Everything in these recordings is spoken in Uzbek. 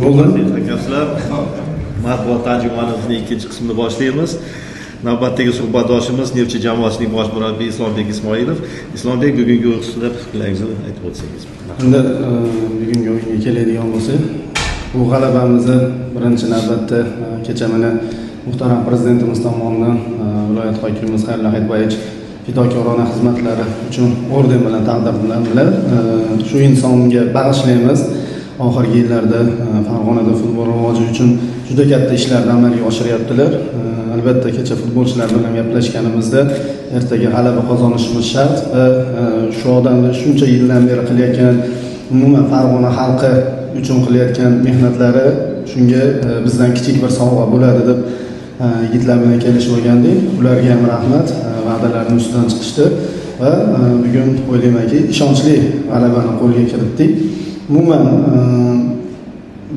Hurmatli hamkasblar, matbuot tarjimonimizning ikkinchi qismini boshlaymiz. Navbatdagi suhbatdoshimiz Neftchi jamoasining bosh murabbiyi Islombek Ismoilov. Islombek, bugungi o'yinda fikrlaringizni aytib o'tsangiz. Endi bugungi o'yinga keladigan bo'lsak, bu g'alabamizni birinchi navbatda kecha mana muhtaram prezidentimiz tomonidan viloyat hokimimiz Xayrullo Aytbayevich fidokorona xizmatlari uchun orden bilan taqdirlandilar. Shu insonga bag'ishlaymiz. Oxirgi yillarda Farg'onada futbol rivoji uchun juda katta ishlarni amalga oshiryaptilar. Albatta kecha futbolchilar bilan gaplashganimizda ertaga g'alaba qozonishimiz shart va shu odamlar shuncha yildan beri qilayotgan umuman Farg'ona xalqi uchun qilayotgan mehnatlari shunga bizdan kichik bir sovg'a bo'ladi deb yigitlar bilan kelishib olgandik. Ularga ham rahmat, va'dalarning ustidan chiqishdi va bugun o'ylaymanki ishonchli g'alabani qo'lga kiritdik. Umuman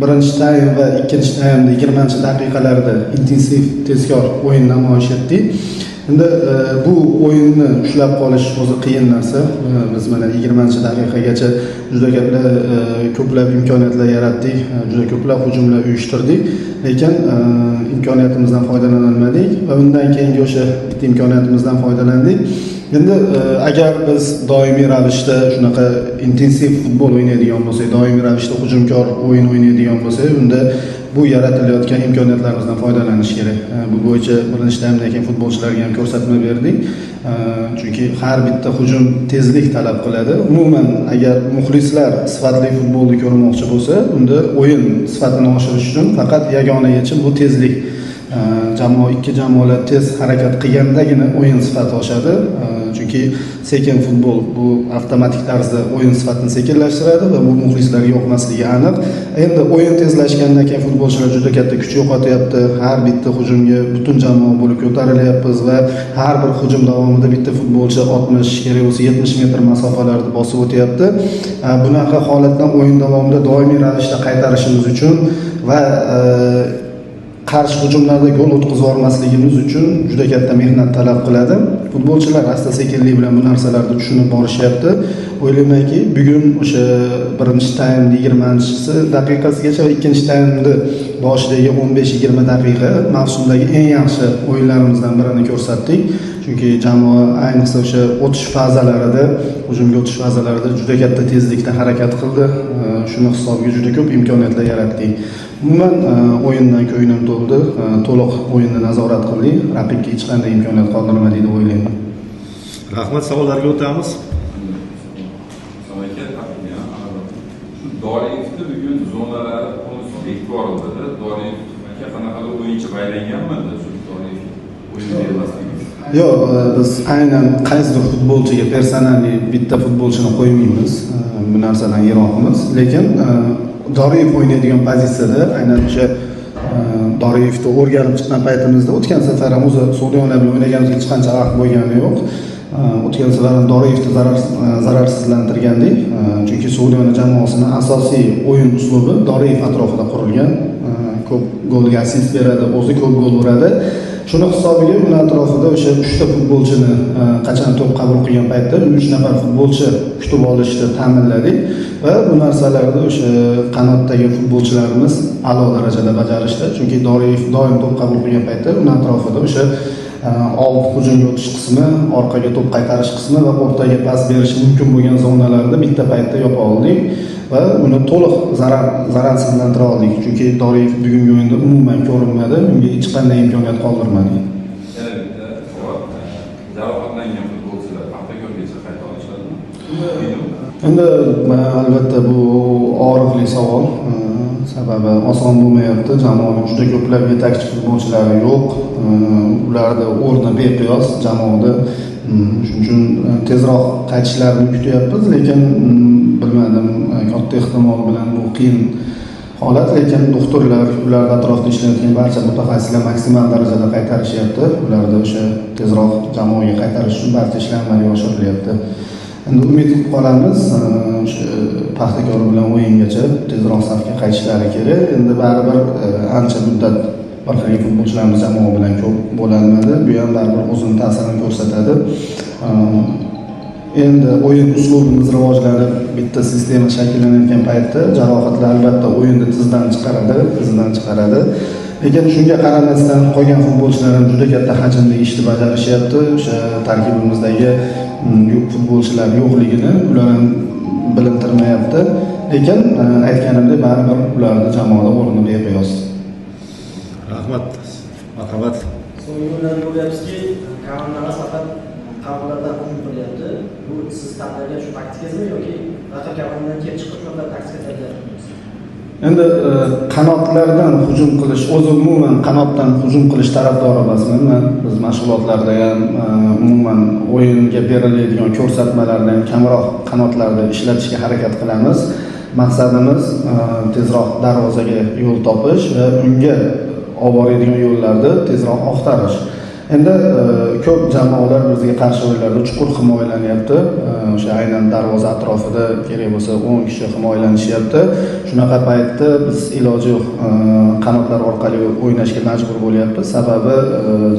birinchi taym va ikkinchi taymda 20-daqiqalarda intensiv tezkor o'yin namoyish etdik. Endi bu o'yinni ushlab qolish o'zi qiyin narsa. Biz mana 20-daqiqagacha juda ko'plab imkoniyatlar yaratdik, juda ko'plab hujumlar uyushtirdik, lekin imkoniyatimizdan foydalana olmadik va undan keyingi o'sha bitta imkoniyatimizdan foydalandik. Endi agar biz doimiy ravishda shunaqa intensiv futbol o'ynaydigan bo'lsak, doimiy ravishda hujumkor o'yin o'ynaydigan bo'lsak, unda bu yaratilayotgan imkoniyatlarimizdan foydalanish kerak. Bu bo'yicha birinchi taymdan keyin futbolchilarga ham ko'rsatma berdik. Chunki har bitta hujum tezlik talab qiladi. Umuman agar muxlislar sifatli futbolni ko'rmoqchi bo'lsa, unda o'yin sifatini oshirish uchun faqat yagona yechim bu tezlik. Ikki jamoalar tez harakat qilgandagina o'yin sifati oshadi. Chunki sekin futbol bu avtomatik tarzda o'yin sifatini sekinlashtiradi va bu muxlislarga yoqmasligi aniq. Endi o'yin tezlashgandan keyin futbolchilar juda katta kuch yo'qotyapti. Har bitta hujumga butun jamoa bo'lib ko'tarilyapmiz va har bir hujum davomida bitta futbolchi 60 kerak bo'lsa 70 metr masofalarni bosib o'tyapti. Bunaqa holatdan o'yin davomida doimiy ravishda qaytarishimiz uchun va qarshi hujumlarda gol o'tkazib olmasligimiz uchun juda katta mehnat talab qiladi. Futbolchilar asta-sekinlik bilan bu narsalarni tushunib borishyapti. O'ylaymanki, bugun o'sha birinchi taymning 20-daqiqasigacha va ikkinchi taymning boshidagi 15-20 daqiqa mavsumdagi eng yaxshi o'yinlarimizdan birini ko'rsatdik. Chunki jamoa ayniqsa o'sha o'tish fazalarida, hujumga o'tish fazalarida juda katta tezlikda harakat qildi. Shuni hisobiga juda ko'p imkoniyatlar yaratdik. Umuman o'yindan ko'nglim to'ldi. To'liq o'yinni nazorat qildik. Raqibga hech qanday imkoniyat qoldirmadik deb o'ylayman. Rahmat, savollarga o'tamiz. Doriyevni bugun zonalari bekor bo'ldi. Doriyevga qanaqadir o'yinchi baylanganmidi? Shu Doriyev o'yin bermasligi. Yo'q, biz aynan qaysidir futbolchiga personaliy bitta futbolchini qo'ymaymiz. Bu narsadan yiroqmiz, lekin Doriyev o'ynaydigan pozitsiyada aynan o'sha Doriyevni o'rganib chiqqan paytimizda o'tgan safar ham o'zi Sog'diyona bilan o'ynaganimizga hech qancha vaqt bo'lgani yo'q. O'tgan safar ham Doriyevni zararsizlantirgandik. Chunki Sog'diyona jamoasining asosiy o'yin uslubi Doriyev atrofida qurilgan. Ko'p golga assist beradi, o'zi ko'p gol uradi. Shuni hisobiga uning atrofida o'sha 3 ta futbolchini qachon to'p qabul qilgan paytda 3 nafar futbolchi kutib olishni ta'minladik va bu narsalarni o'sha qanotdagi futbolchilarimiz a'lo darajada bajarishdi. Chunki Doriyev doim to'p qabul qilgan paytda uning atrofida o'sha old hujumga o'tish qismi, orqaga to'p qaytarish qismi va o'rtaga pas berish mumkin bo'lgan zonalarni bitta paytda yopa oldik va uni to'liq zararsizlantira oldik. Chunki Doriyev bugungi o'yinda umuman ko'rinmadi, unga hech qanday imkoniyat qoldirmadik. Jarohatlangan futbolchilar hafta-kungacha qayta olishadimi? Endi albatta bu og'riqli savol. Sababi oson bo'lmayapti. Jamoaning juda ko'plab yetakchi futbolchilari yo'q. Ularda o'rni beqiyos jamoada. Shuning uchun tezroq qaytishlarini kutyapmiz, lekin bilmadim, katta ehtimol bilan bu qiyin holat, lekin doktorlar, ular atrofida ishlayotgan barcha mutaxassislar maksimal darajada qaytarishyapti. Ularda o'sha tezroq jamoaga qaytarish uchun barcha ishlar amalga oshirilyapti. Endi umid qilib qolamiz, o'sha Paxtakor bilan o'yingacha tezroq safga qaytishlari kerak. Endi baribir ancha muddat bir xil futbolchilarimiz jamoa bilan ko'p bo'la olmadi. Bu ham baribir o'zining ta'sirini ko'rsatadi. endi o'yin uslubimiz rivojlanib, bitta sistema shakllanayotgan paytda jarohatlar albatta o'yinni tizdan chiqaradi. Lekin shunga qaramasdan qolgan futbolchilar ham juda katta hajmdagi ishni bajarishyapti. O'sha tarkibimizdagi futbolchilar yo'qligini ular ham bilintirmayapti. Lekin aytganimdek baribir ularni jamoada o'rni beqiyos. Rahmat. Marhamat. So'nggi kunlarda ko'ryapsizki, komandalar faqat qabrlardan hujum qilyapti. Bu siz tanlagan shu taktikangizmi yoki raqib komandadan kelib chiqib shunaqa taktika tayyorlayapsizmi? Endi qanotlardan hujum qilish, o'zi umuman qanotdan hujum qilish tarafdori emasman. Men biz mashg'ulotlarda ham umuman o'yinga beriladigan ko'rsatmalarni ham kamroq qanotlarda ishlatishga harakat qilamiz. Maqsadimiz tezroq darvozaga yo'l topish va unga olib boradigan yo'llarni tezroq oqtarish. Endi ko'p jamoalar bizga qarshi o'yinlarda chuqur himoyalanyapti. O'sha aynan darvoza atrofida kerak bo'lsa 10 kishi himoyalanishyapti. Shunaqa paytda biz iloji yo'q qanotlar orqali o'ynashga majbur bo'lyapmiz. Sababi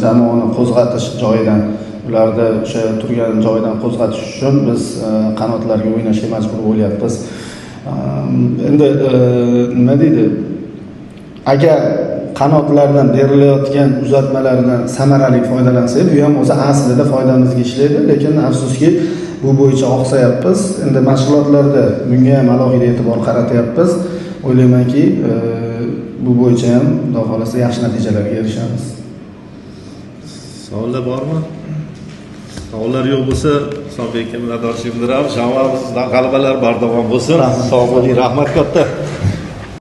jamoani qo'zg'atish joyidan, ularni o'sha turgan joyidan qo'zg'atish uchun biz qanotlarga o'ynashga majbur bo'lyapmiz. Endi nima deydi? Agar qanotlardan berilayotgan uzatmalardan samarali foydalansak, bu ham o'zi aslida foydamizga ishlaydi, lekin afsuski bu bo'yicha oqsayapmiz. Endi mashg'ulotlarda bunga ham alohida e'tibor qaratyapmiz. O'ylaymanki, bu bo'yicha ham xudo xolasa yaxshi natijalarga erishamiz. Savollar bormi? Savollar yo'q bo'lsa, Islombekim minnatdorchilik bildiramiz. Jamoamizdan g'alabalar bardavom bo'lsin. Sog' bo'ling, rahmat katta.